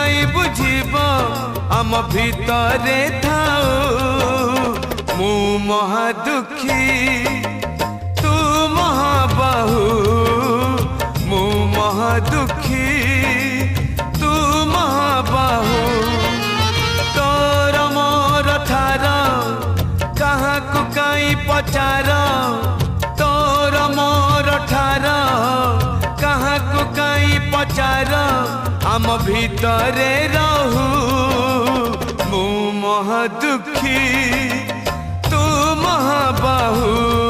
काई बुझीब आम भितरे थाऊ मु महादुखी तू महाबाहु मु महादुखी तू महाबाहु तोर मोर ठार कहाँ को काई पचार तोर मोर ठार कहाँ को काई पचार आम भितरे रहू मु महादुखी तू महाबाहु।